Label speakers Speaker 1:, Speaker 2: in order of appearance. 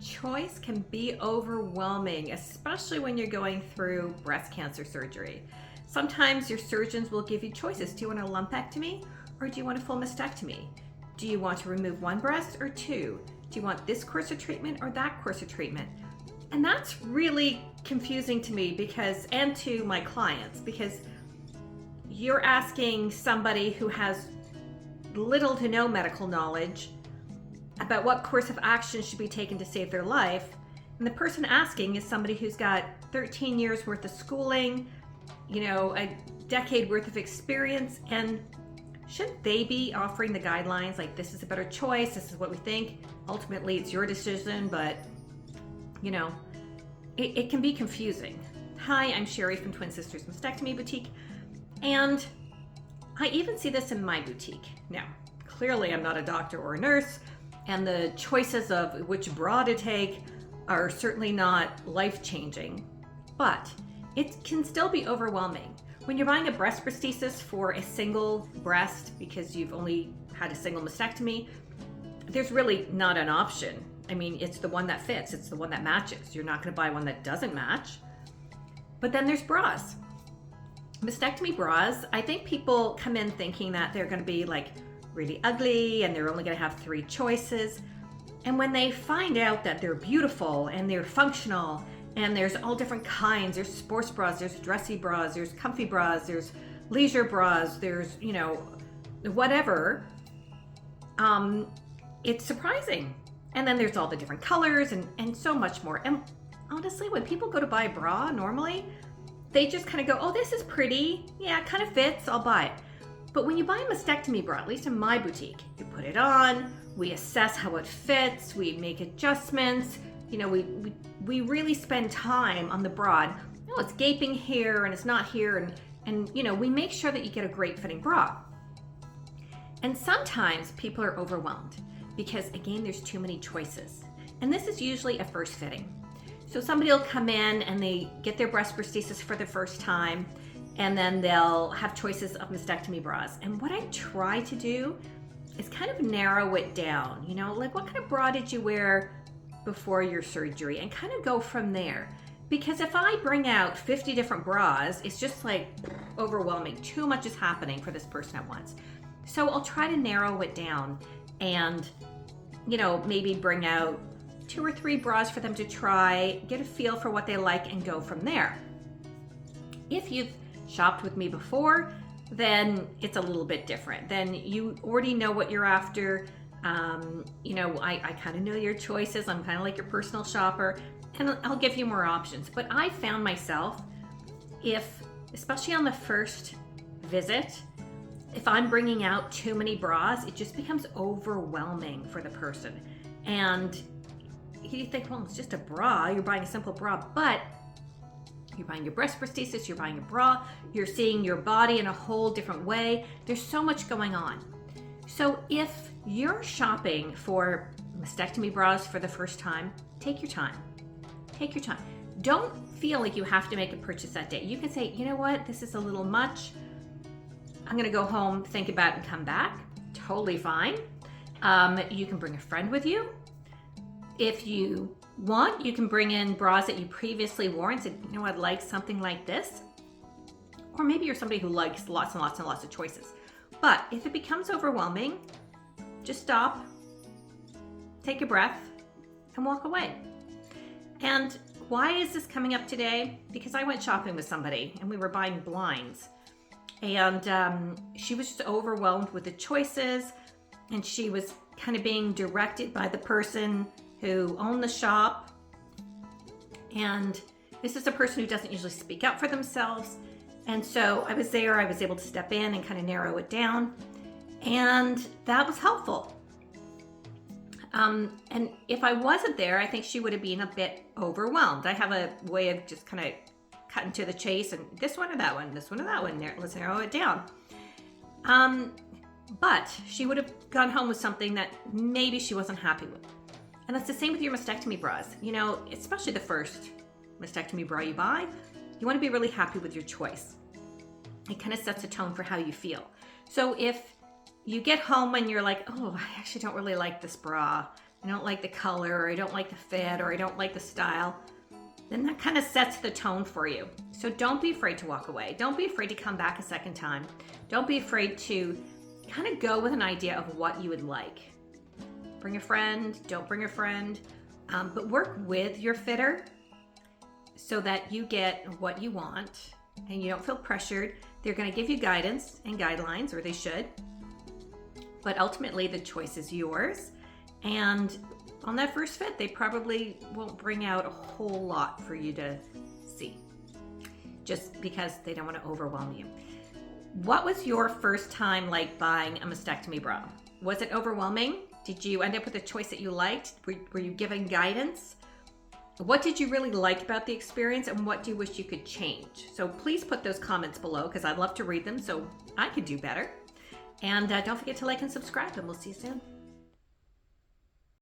Speaker 1: Choice can be overwhelming, especially when you're going through breast cancer surgery. Sometimes your surgeons will give you choices. Do you want a lumpectomy or do you want a full mastectomy? Do you want to remove one breast or two? Do you want this course of treatment or that course of treatment? And that's really confusing to me and to my clients, because you're asking somebody who has little to no medical knowledge about what course of action should be taken to save their life. And the person asking is somebody who's got 13 years worth of schooling, a decade worth of experience. And shouldn't they be offering the guidelines like, this is a better choice, this is what we think? Ultimately, it's your decision, but it can be confusing. Hi, I'm Sherry from Twin Sisters Mastectomy Boutique, and I even see this in my boutique. Now, clearly I'm not a doctor or a nurse, and the choices of which bra to take are certainly not life-changing, but it can still be overwhelming. When you're buying a breast prosthesis for a single breast because you've only had a single mastectomy, there's really not an option. I mean, it's the one that fits, it's the one that matches. You're not gonna buy one that doesn't match. But then there's bras. Mastectomy bras, I think people come in thinking that they're gonna be like really ugly and they're only gonna have 3 choices. And when they find out that they're beautiful and they're functional and there's all different kinds, there's sports bras, there's dressy bras, there's comfy bras, there's leisure bras, there's, whatever, it's surprising. And then there's all the different colors and so much more. And honestly, when people go to buy a bra normally, they just kind of go, oh, this is pretty. Yeah, it kind of fits, I'll buy it. But when you buy a mastectomy bra, at least in my boutique, you put it on, we assess how it fits, we make adjustments, we really spend time on the bra. Oh, it's gaping here and it's not here, and we make sure that you get a great fitting bra. And sometimes people are overwhelmed because, again, there's too many choices. And this is usually a first fitting. So somebody will come in and they get their breast prosthesis for the first time, and then they'll have choices of mastectomy bras. And what I try to do is kind of narrow it down, like what kind of bra did you wear before your surgery, and kind of go from there. Because if I bring out 50 different bras, it's just like overwhelming. Too much is happening for this person at once. So I'll try to narrow it down and, maybe bring out 2 or 3 bras for them to try, get a feel for what they like, and go from there. If you've shopped with me before, then it's a little bit different. Then you already know what you're after. I kind of know your choices. I'm kind of like your personal shopper, and I'll give you more options. But I found myself, especially on the first visit, if I'm bringing out too many bras, it just becomes overwhelming for the person. And you think, well, it's just a bra, you're buying a simple bra, but you're buying your breast prosthesis, you're buying a bra, you're seeing your body in a whole different way. There's so much going on. So if you're shopping for mastectomy bras for the first time, take your time. Take your time. Don't feel like you have to make a purchase that day. You can say, you know what, this is a little much. I'm gonna go home, think about it, and come back. Totally fine. You can bring a friend with you. If you want, you can bring in bras that you previously wore and said, I'd like something like this. Or maybe you're somebody who likes lots and lots and lots of choices. But if it becomes overwhelming, just stop, take a breath, and walk away. And why is this coming up today? Because I went shopping with somebody and we were buying blinds. And she was just overwhelmed with the choices, and she was kind of being directed by the person who owned the shop. And this is a person who doesn't usually speak up for themselves. And so I was there, I was able to step in and kind of narrow it down. And that was helpful. And if I wasn't there, I think she would have been a bit overwhelmed. I have a way of just kind of cutting to the chase, and this one or that one, this one or that one, let's narrow it down. But she would have gone home with something that maybe she wasn't happy with. And that's the same with your mastectomy bras. Especially the first mastectomy bra you buy, you want to be really happy with your choice. It kind of sets a tone for how you feel. So if you get home and you're like, oh, I actually don't really like this bra, I don't like the color, or I don't like the fit, or I don't like the style, then that kind of sets the tone for you. So don't be afraid to walk away. Don't be afraid to come back a second time. Don't be afraid to kind of go with an idea of what you would like. Bring a friend, don't bring a friend, but work with your fitter so that you get what you want and you don't feel pressured. They're going to give you guidance and guidelines, or they should, but ultimately the choice is yours. And on that first fit, they probably won't bring out a whole lot for you to see, just because they don't want to overwhelm you. What was your first time like buying a mastectomy bra? Was it overwhelming? Did you end up with a choice that you liked? Were you given guidance? What did you really like about the experience, and what do you wish you could change? So please put those comments below, because I'd love to read them so I could do better. And don't forget to like and subscribe, and we'll see you soon.